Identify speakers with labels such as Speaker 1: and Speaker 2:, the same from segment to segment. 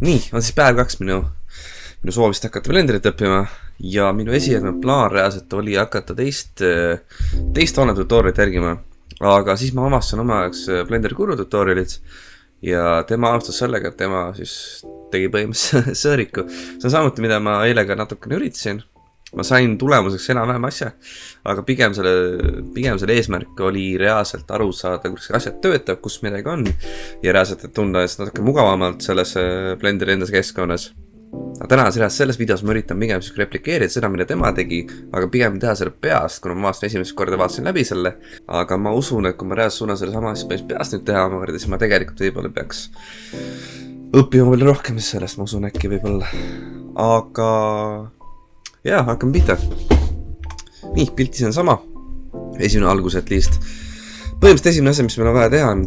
Speaker 1: Nii, on siis päev 2 minu soovist hakata Blenderit õppima ja minu esialgne plaan reaalselt oli hakata teist Honda tutorialit järgima, aga siis ma avastasin oma jaoks Blenderi guru tutorialit ja tema alustas sellega, et tema siis tegi põhimõtteliselt sõõriku. See on samuti, mida ma eile ka natukene üritasin. Ma sain tulemuseks enam-vähem asja, aga pigem selle eesmärk oli reaalselt aru saada, kuidas asjad töötab, kus midagi on ja reaalselt tunda natuke mugavamalt selles Blenderi endas keskkonnas. Täna selles videos ma üritan pigem replikeerida seda, mida tema tegi, aga pigem teha selle peast, kuna ma esimest korda vaatasin läbi selle, aga ma usun, et kui ma reaalselt suunan selle sama asja peast nüüd teha omakorda, siis ma tegelikult võib-olla peaks õppima veel rohkem sellest, ma usun äkki võib-olla, aga jaa, hakkame pihta. Nii, piltis on sama. Esimene algus, et liist. Põhimõtteliselt esimene asja, mis meil on vaja teha, on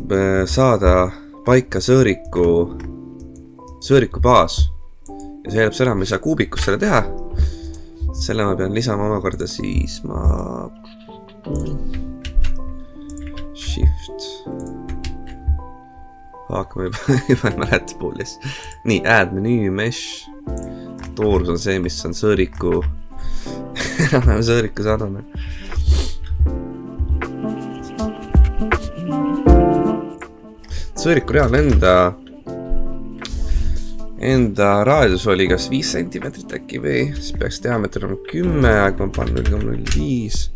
Speaker 1: saada paika sõõriku baas. Ja see eeldab seda, ma ei saa kuubikus selle teha. Selle ma pean lisama omakorda siis Shift. Hakkame juba ei mäleta poolis. Nii, add menüü, mesh. Toorus on see, mis on sõõriku sadame. Sõõriku reaalne enda raadius oli kas 5 cm äkki või siis peaks diameeter on 10, aga ma panen 0,05.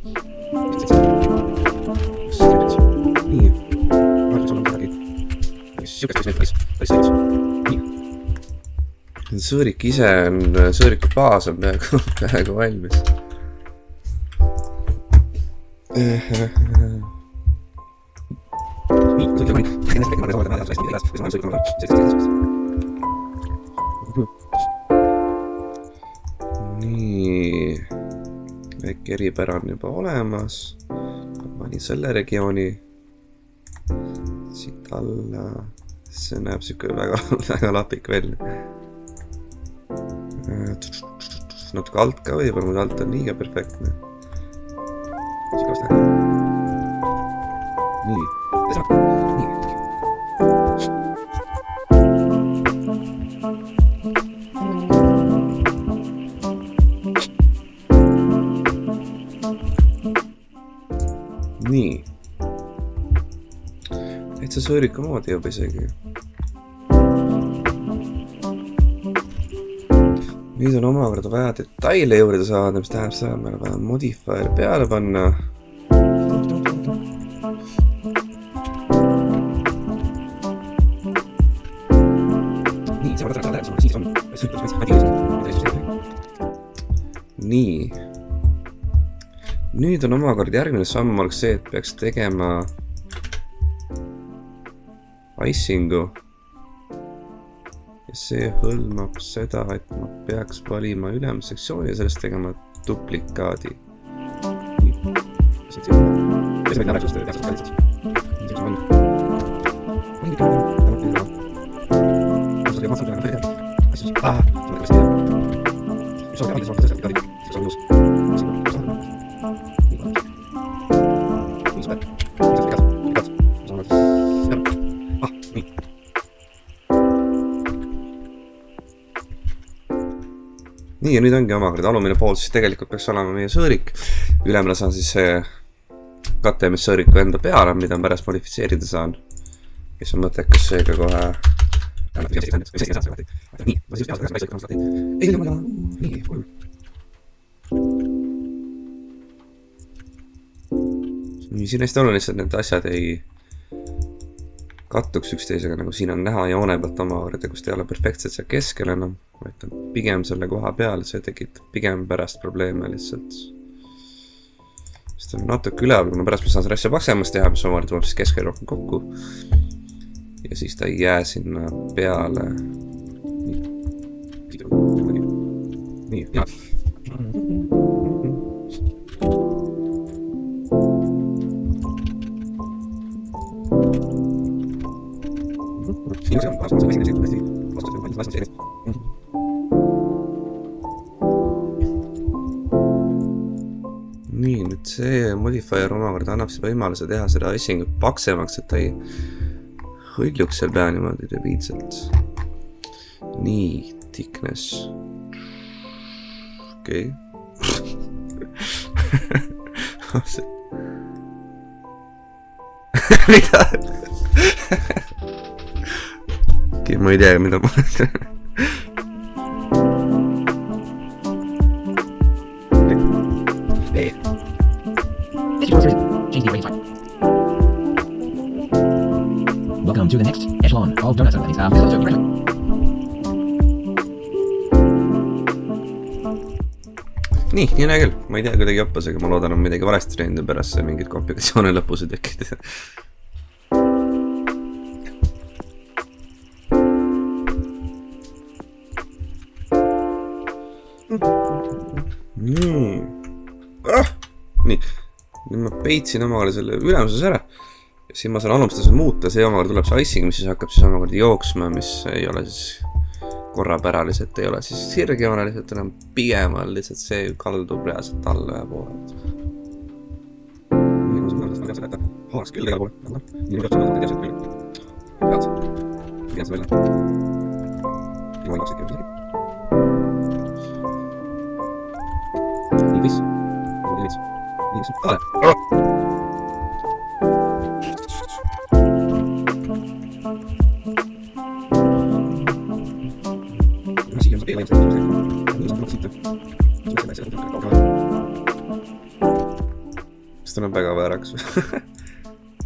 Speaker 1: Nii. Sõõrik ise on, sõõriku baas on peaaegu valmis. Nii, väike eripära on juba olemas. Panin selle regiooni siit alla. See näeb siuke väga lapik välja. Natuke alt ka võib-olla, muidu alt on liiga perfektne. Nii. Nii. Täitsa sõõriku moodi juba isegi. Nüüd on omakorda vaja detaile juurde saada, mis tähendab seda, et meil on vaja modifier peale panna. Nii. Nüüd on omakorda järgmine samm oleks see, et peaks tegema icingu. Ja see hõlmab seda, et ma peaks valima ülemsektsiooni ja sellest tegema duplikaadi. Nii, ja nüüd ongi omakorda alumine pool, siis tegelikult peaks olema meie sõõrik. Ülemine saan siis see KTMS sõõriku enda peale, mida on pärast modifitseerida saan. Kes on mõttekas seega kohe. Nii, siin hästi oluline, et need asjad ei kattuks üksteisega, nagu siin on näha joone pealt omakorda, kus ei ole perfektselt seal keskel enam, vaid on pigem selle koha peal, see tegid pigem pärast probleeme lihtsalt. Sest on natuke üleval, kuna pärast ma saan selle asja paksemast teha, mis omakorda tuleb siis keskel rohkem kokku. Ja siis ta ei jää sinna peale. Nii, jah. Nii, nüüd see modifier omakorda annab see võimaluse teha seda icingut paksemaks, et ta ei hõljuks seal pea niimoodi debiidselt. nii, thickness. Okei. Mida? Okei, ma ei tea, mida ma olen.
Speaker 2: Welcome to the next echelon of donut ceremonies.
Speaker 1: Nii näe küll. Ma ei tea kuidagi õppes, aga ma loodan on midagi valesti teinud ja pärast see mingid komplikatsioone lõpus ei tekkida. Nii. Nüüd ma peitsin omale selle ülemuses ära. Ja siin ma saan alustada muuta, see omakorda tuleb see icing, mis siis hakkab siis omakorda jooksma, mis ei ole siis korrapäraliselt, ei ole siis sirgjooneliselt, enam pigem on lihtsalt see kaldub reaalselt alla ühe poole. Nii ma saan sellest jätta haas küll tegele poole. Nii ma saan teadselt küll. Pead. Pigem see välja. Nii ma ei ikkagi. Nii vis. Nii vis. Nii vis. Ale! Kas ta on väga vääraks?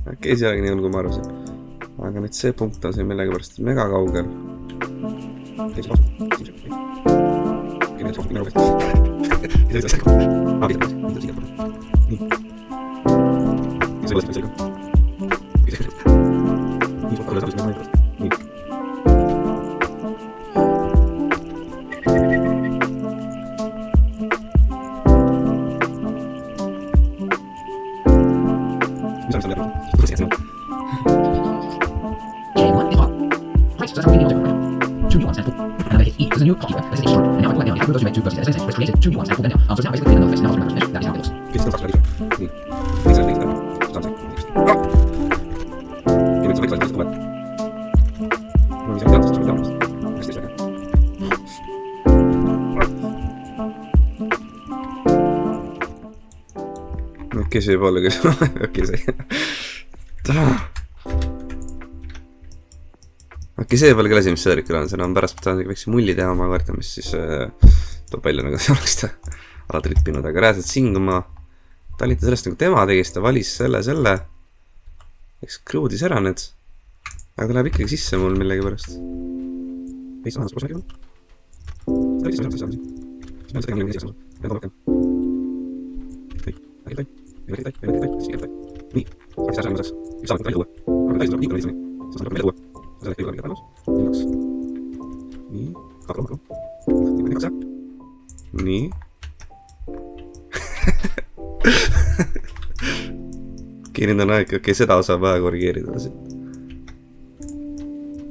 Speaker 1: Okei, see olegi nii on, kui ma arvasin. Aga nüüd see punkt on siin millega pärast mega kaugel. Okei, see võib olla küll. Okei, see. Okei, see võib olla küll asi, mis sõõrikul on. Seda on pärast väikse mulli teha oma kaarta, mis siis toob välja, nagu see oleks ta ala trippinud. Aga reaalselt siin, kui ma talita sellest, nagu tema tegi, siis ta valis selle. Eks kruudis ära need. Aga ta läheb ikkagi sisse mul millegi pärast. Veits annast koos nägema. Ta oli sisse saanud. Siis meil tegema sisse saanud. Veel rohkem. Äkki tai. Nii, hakkas ära saamiseks. Üks saanud välja uue. Aga täis tuleb liikuna lihtsalt nii. Sa saanud välja uue. Sa saad kõige paremaks. Nii, hakka. Nii, kaks jah. Nii. Okei, nüüd on aeg. Okei, seda osa vaja korrigeerida siit.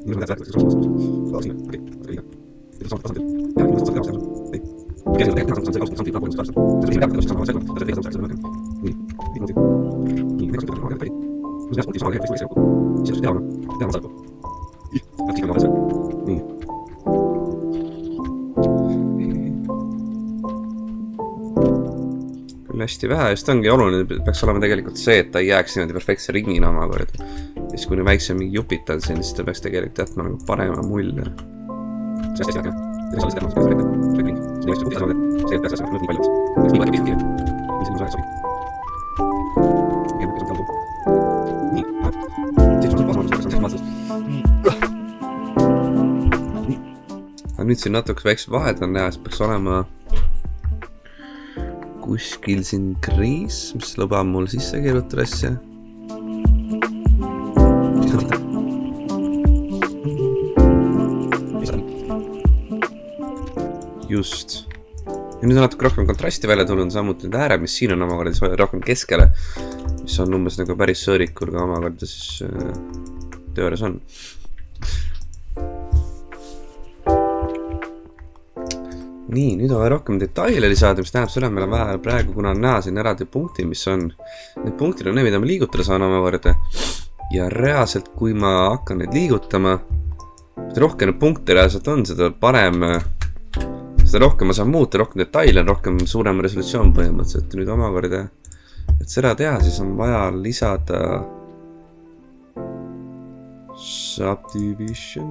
Speaker 1: Nii, ma tead, okei, liiga. Nüüd on tasandil. Ja, nüüd on tasandil. Ei. Okei, see on see tasandil tapulis tasandil. See on see tasandil. See on see tasandil. Nii, liiga. Nii, need on tasandil. Nüüd on see tasandil. Siis on teama. Teama saab. Aktiivne kaasa. Nii. Küll hästi vähe, just ongi oluline, peaks olema tegelikult see, et ta ei jääks niimoodi perfektse ringina omakorda. Siis kui väikse mingi jupit on siin, siis ta peaks tegelikult jätma nagu parema mulje. See hästi jah. See on see teema, see ring. See on see ring. See peaks asjad nii palju. See on nii palju. Nii see on see sobi. Nii. Siis on see vastus. Aga nüüd siin natuke väiksed vahed on näha, siis peaks olema kuskil siin kriis, mis lubab mul sisse keerutada asja. Just. Ja nüüd on natuke rohkem kontrasti välja tulnud, samuti need ääred, mis siin on omakorda siis rohkem keskele, mis on umbes nagu päris sõõrikul ka omakorda siis teoorias on. Nii, nüüd on vaja rohkem detaile lisada, mis tähendab seda, meil on vähe praegu, kuna on näha siin eraldi punkti, mis on. Need punktid on need, mida ma liigutada saan omakorda. Ja reaalselt, kui ma hakkan neid liigutama, mida rohkem neid punkte reaalselt on, seda parem, seda rohkem ma saan muuta, rohkem detaile on, rohkem suurem resolutsioon põhimõtteliselt. Nüüd omakorda, et seda teha, siis on vaja lisada Subdivision.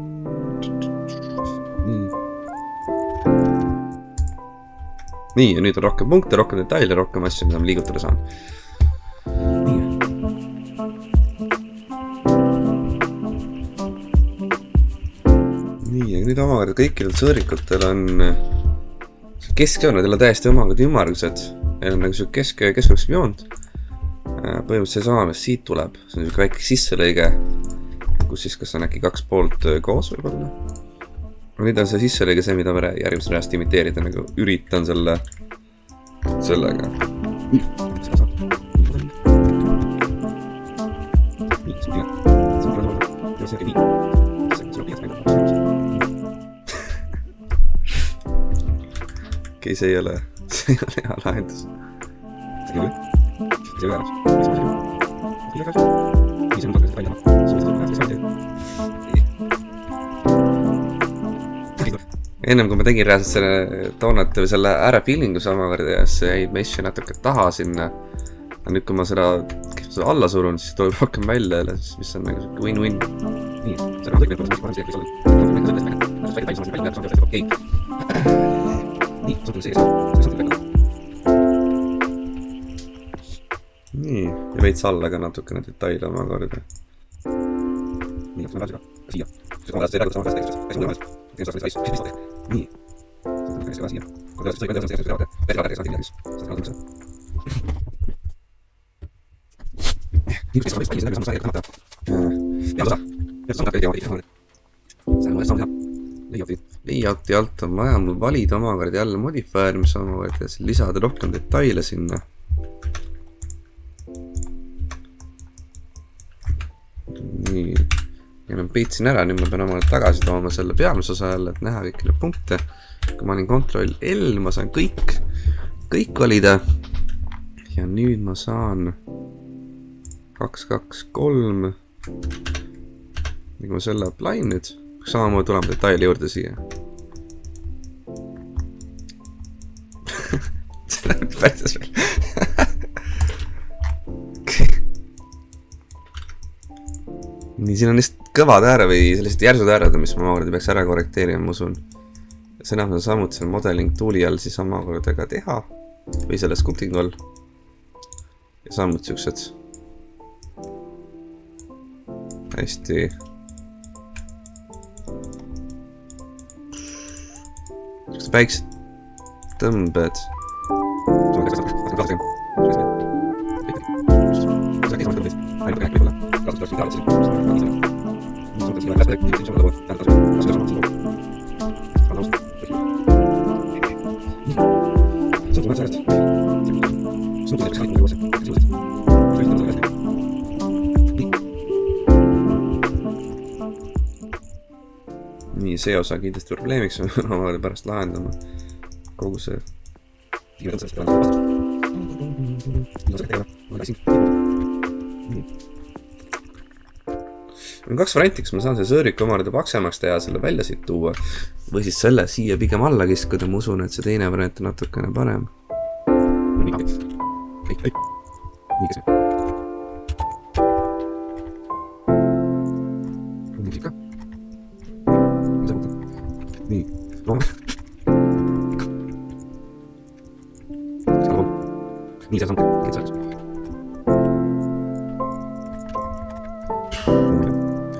Speaker 1: Nii, ja nüüd on rohkem punkte, rohkem detaile, rohkem asju, mida ma liigutada saan. Nii, ja nüüd omakorda kõikidel sõõrikutel on keskjooned jälle täiesti omakorda ümmargused. Neil on nagu see keskjooneks joont. Põhimõtteliselt see sama, mis siit tuleb. See on väike sisselõige, kus siis kas on äkki 2 poolt koos võib-olla. Nüüd on see sisselõige see, mida ma järgmisel reast imiteerida, nagu üritan sellega. Okei, see ei ole hea lahendus. Ennem kui ma tegin reaalselt selle toonat või selle äärefeelingu samakorda ja see jäi messi natuke taha sinna. Nüüd kui ma seda alla surun, siis tuleb rohkem välja jälle, mis on nagu win-win. Nii, see on kõik need parem see, nii, ja veits alla ka natukene detaile omakorda. Nii, läks tagasi ka. Siia. Nii. Layouti alt on vaja mul valida omakorda jälle modifier, mis omakorda lisada rohkem detaile sinna. Nii. Ja ma peitsin ära, nüüd ma pean omale tagasi tooma selle peamise osa jälle, et näha kõiki need punkte. Kui ma olin Ctrl L, ma saan kõik valida. Ja nüüd ma saan 2, 2, 3. Nii kui ma selle apply nüüd, samamoodi tulema detaili juurde siia. See läheb päris veel. Nii, siin on lihtsalt kõvad ääre või sellised järsud äärad, mis ma omakorda peaks ära korrekteerima, ma usun. Seda on samuti seal modeling tooli all siis omakorda ka teha. Või selle sculpting all. Ja samuti siuksed hästi siuksed väiksed tõmbed. Nii, see osa kindlasti probleemiks on omale pärast lahendama kogu see on 2 varianti, kas ma saan see sõõriku omakorda paksemaks teha, selle välja siit tuua või siis selle siia pigem alla kiskuda, ma usun, et see teine variant on natukene parem. Nii, nii, see on samuti.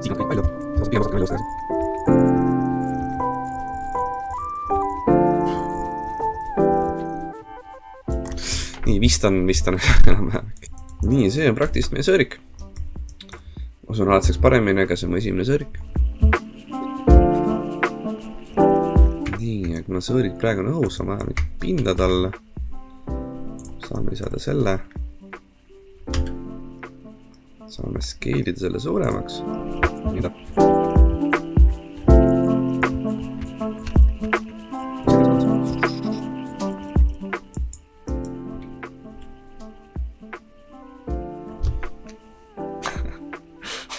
Speaker 1: Siin on kõik palju, see on pigem osaka välja osta. Nii, vist on enam-vähem. Nii, see on praktiliselt meie sõõrik. Usun alati saaks paremini, aga see on mu esimene sõõrik. Nii, ja kuna sõõrik praegu on õhus, on vaja mingit pinda talle. Saame lisada selle. Saame skeelida selle suuremaks. Mida?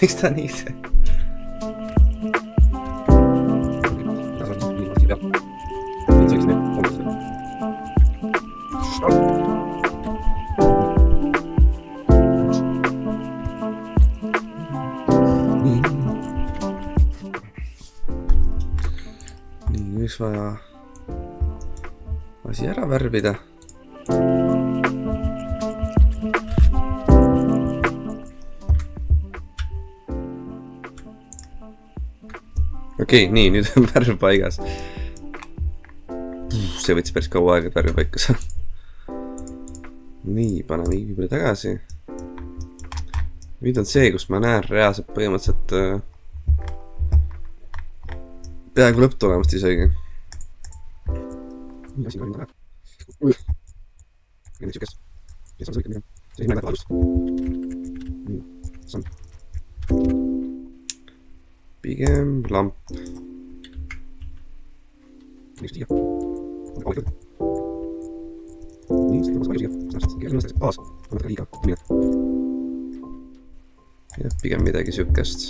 Speaker 1: Miks ta nii see? nii, nüüd vaja asi ära värvida. Okei, nii, nüüd on värv paigas. See võttis päris kaua aega, et värv paika saada. Nii, paneme iibile tagasi. Nüüd on see, kus ma näen reaalselt põhimõtteliselt peaaegu lõpptulemust isegi. Nii, asi on ära. Nii, sükest. Ja see on sõikab. See on näidata valust. Nii, see on. Pigem lamp. Nii, siia. Nii, seda on siia. Seda baas. On natuke liiga. Jah, pigem midagi sükest.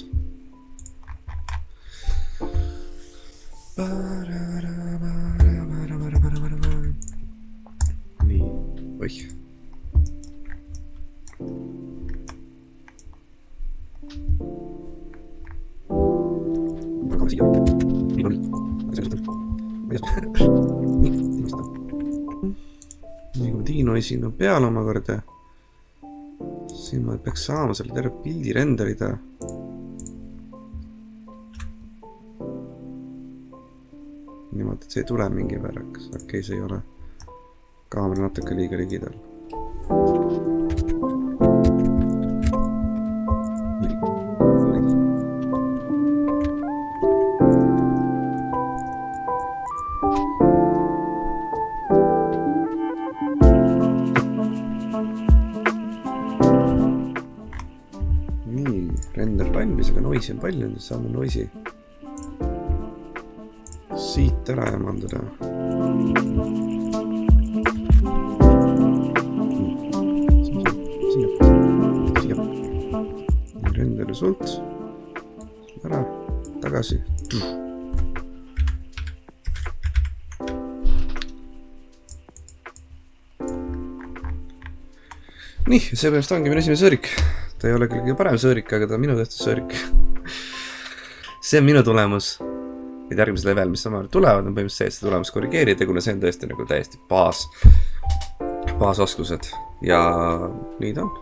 Speaker 1: Nii, oih. Aga siia. Nii oli. Nii kui Tiino esin on peal omakorda, siis ma peaks saama selle terve pildi renderida. Niimoodi, et see ei tule mingi väraks. Okei, see ei ole kaamera natuke liiga ligidal. Nii, render valmis, aga noisi on palju, nüüd saame noisi siit ära emaldada. Siia. Render result. Ära, tagasi. Nii, seepärast ongi minu esimene sõõrik. Ta ei ole küll kõige parem sõõrik, aga ta on minu tehtud sõõrik. See on minu tulemus. Need järgmised level, mis samal tulevad, on põhimõtteliselt see, et seda tulemus korrigeerida, kuna see on tõesti nagu täiesti baasoskused. Ja nii ta on.